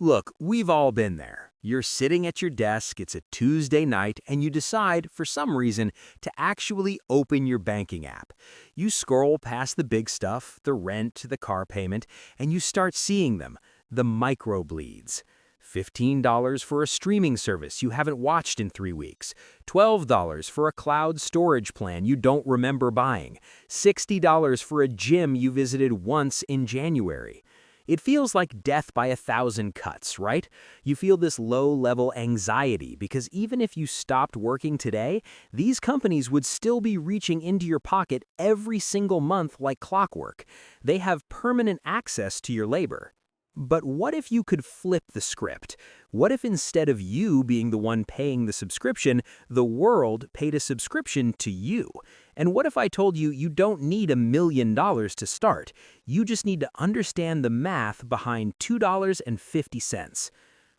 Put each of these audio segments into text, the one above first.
Look, we've all been there. You're sitting at your desk, it's a Tuesday night, and you decide, for some reason, to actually open your banking app. You scroll past the big stuff, the rent, the car payment, and you start seeing them, the microbleeds. $15 for a streaming service you haven't watched in 3 weeks, $12 for a cloud storage plan you don't remember buying, $60 for a gym you visited once in January. It feels like death by 1,000 cuts, right? You feel this low-level anxiety because even if you stopped working today, these companies would still be reaching into your pocket every single month like clockwork. They have permanent access to your labor. But what if you could flip the script? What if instead of you being the one paying the subscription, the world paid a subscription to you? And what if I told you you don't need $1 million to start? You just need to understand the math behind $2.50.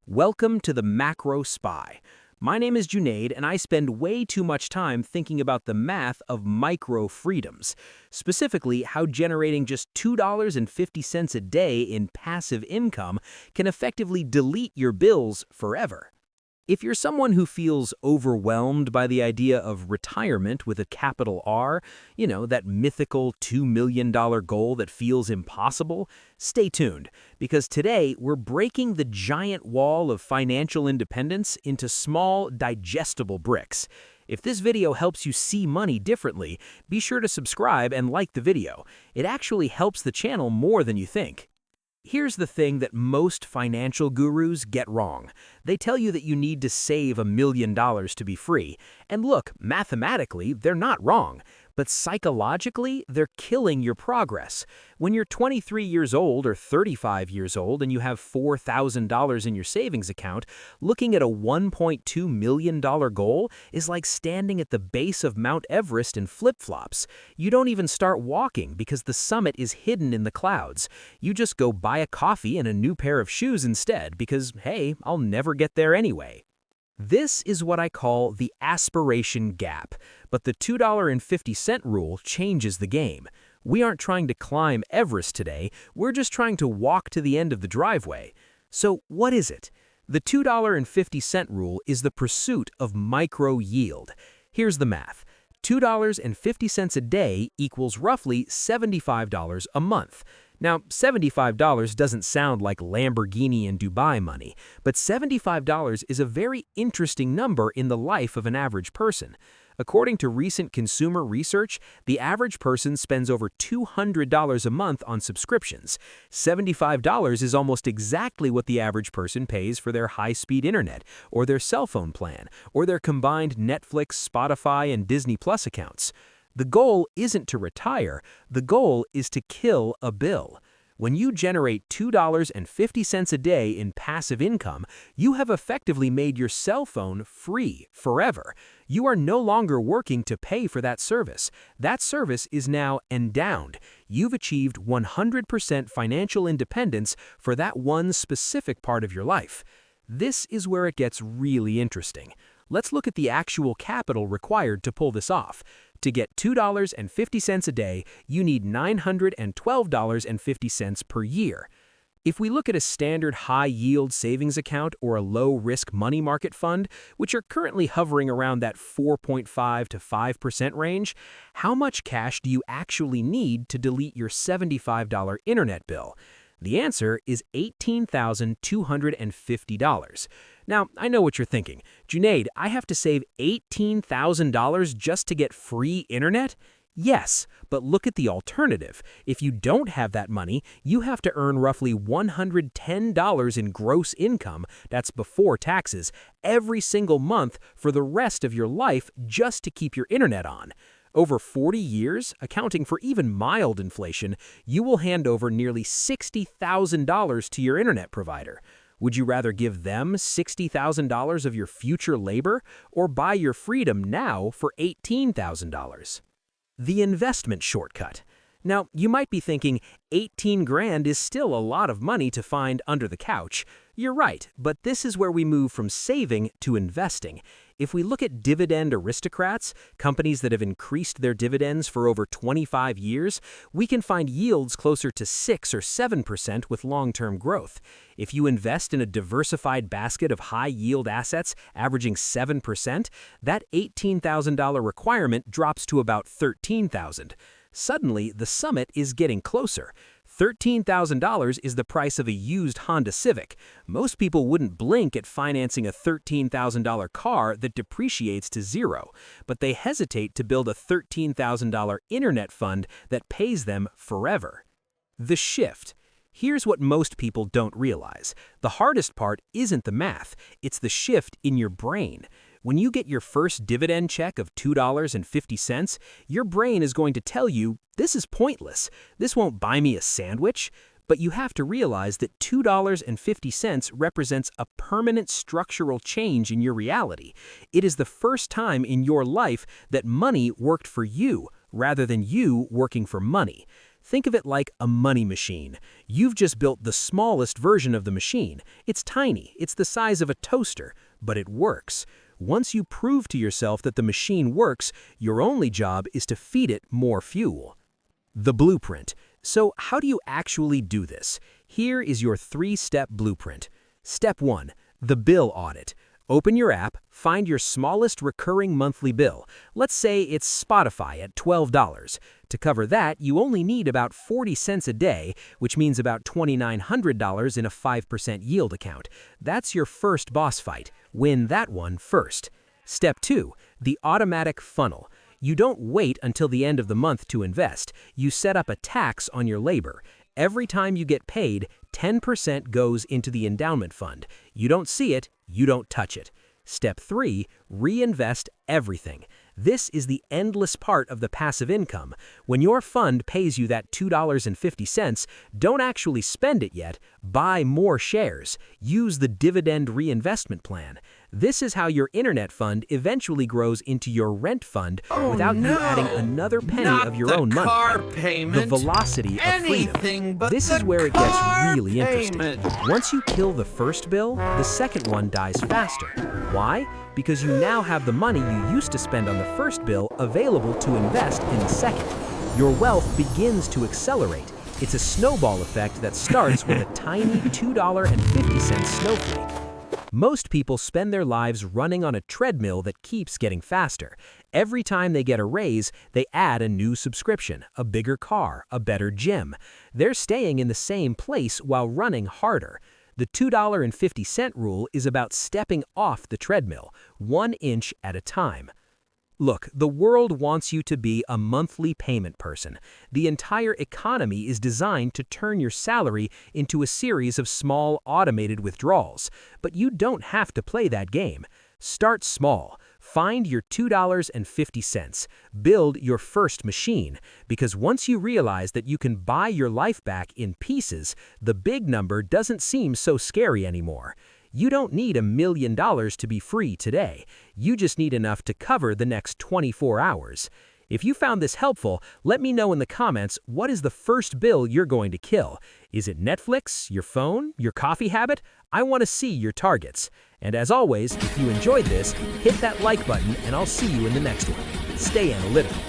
Welcome to the Macro Spy. My name is Junaid, and I spend way too much time thinking about the math of micro-freedoms, specifically how generating just $2.50 a day in passive income can effectively delete your bills forever. If you're someone who feels overwhelmed by the idea of retirement with a capital R, that mythical $2 million goal that feels impossible, stay tuned, because today we're breaking the giant wall of financial independence into small, digestible bricks. If this video helps you see money differently, be sure to subscribe and like the video. It actually helps the channel more than you think. Here's the thing that most financial gurus get wrong. They tell you that you need to save $1 million to be free. And look, mathematically, they're not wrong. But psychologically, they're killing your progress. When you're 23 years old or 35 years old and you have $4,000 in your savings account, looking at a $1.2 million goal is like standing at the base of Mount Everest in flip-flops. You don't even start walking because the summit is hidden in the clouds. You just go buy a coffee and a new pair of shoes instead because, hey, I'll never get there anyway. This is what I call the aspiration gap, but the $2.50 rule changes the game. We aren't trying to climb Everest today, we're just trying to walk to the end of the driveway. So what is it? The $2.50 rule is the pursuit of micro-yield. Here's the math. $2.50 a day equals roughly $75 a month. Now, $75 doesn't sound like Lamborghini and Dubai money, but $75 is a very interesting number in the life of an average person. According to recent consumer research, the average person spends over $200 a month on subscriptions. $75 is almost exactly what the average person pays for their high-speed internet, or their cell phone plan, or their combined Netflix, Spotify, and Disney Plus accounts. The goal isn't to retire, the goal is to kill a bill. When you generate $2.50 a day in passive income, you have effectively made your cell phone free forever. You are no longer working to pay for that service. That service is now endowed. You've achieved 100% financial independence for that one specific part of your life. This is where it gets really interesting. Let's look at the actual capital required to pull this off. To get $2.50 a day, you need $912.50 per year. If we look at a standard high-yield savings account or a low-risk money market fund, which are currently hovering around that 4.5 to 5% range, how much cash do you actually need to delete your $75 internet bill? The answer is $18,250. Now, I know what you're thinking. Junaid, I have to save $18,000 just to get free internet? Yes, but look at the alternative. If you don't have that money, you have to earn roughly $110 in gross income, that's before taxes, every single month for the rest of your life just to keep your internet on. Over 40 years, accounting for even mild inflation, you will hand over nearly $60,000 to your internet provider. Would you rather give them $60,000 of your future labor or buy your freedom now for $18,000? The investment shortcut. Now, you might be thinking 18 grand is still a lot of money to find under the couch. You're right, but this is where we move from saving to investing. If we look at Dividend Aristocrats, companies that have increased their dividends for over 25 years, we can find yields closer to 6 or 7% with long-term growth. If you invest in a diversified basket of high-yield assets averaging 7%, that $18,000 requirement drops to about $13,000. Suddenly, the summit is getting closer. $13,000 is the price of a used Honda Civic. Most people wouldn't blink at financing a $13,000 car that depreciates to zero, but they hesitate to build a $13,000 internet fund that pays them forever. The shift. Here's what most people don't realize. The hardest part isn't the math, it's the shift in your brain. When you get your first dividend check of $2.50, your brain is going to tell you, this is pointless. This won't buy me a sandwich. But you have to realize that $2.50 represents a permanent structural change in your reality. It is the first time in your life that money worked for you, rather than you working for money. Think of it like a money machine. You've just built the smallest version of the machine. It's tiny, it's the size of a toaster, but it works. Once you prove to yourself that the machine works, your only job is to feed it more fuel. The blueprint. So how do you actually do this? Here is your 3-step blueprint. Step 1. The bill audit. Open your app, find your smallest recurring monthly bill. Let's say it's Spotify at $12. To cover that, you only need about 40 cents a day, which means about $2,900 in a 5% yield account. That's your first boss fight. Win that one first. Step 2. The automatic funnel. You don't wait until the end of the month to invest. You set up a tax on your labor. Every time you get paid, 10% goes into the endowment fund. You don't see it, you don't touch it. Step 3, reinvest everything. This is the endless part of the passive income. When your fund pays you that $2.50, don't actually spend it yet. Buy more shares. Use the dividend reinvestment plan. This is how your internet fund eventually grows into your rent fund without you adding another penny of your own money. Car payment, the velocity of freedom. This is where it gets really interesting. Once you kill the first bill, the second one dies faster. Why? Because you now have the money you used to spend on the first bill available to invest in the second. Your wealth begins to accelerate. It's a snowball effect that starts with a tiny $2.50 snowflake. Most people spend their lives running on a treadmill that keeps getting faster. Every time they get a raise, they add a new subscription, a bigger car, a better gym. They're staying in the same place while running harder. The $2.50 rule is about stepping off the treadmill, 1 inch at a time. Look, the world wants you to be a monthly payment person. The entire economy is designed to turn your salary into a series of small automated withdrawals. But you don't have to play that game. Start small. Find your $2.50. Build your first machine. Because once you realize that you can buy your life back in pieces, the big number doesn't seem so scary anymore. You don't need $1 million to be free today. You just need enough to cover the next 24 hours. If you found this helpful, let me know in the comments, what is the first bill you're going to kill? Is it Netflix, your phone, your coffee habit? I want to see your targets. And as always, if you enjoyed this, hit that like button and I'll see you in the next one. Stay analytical.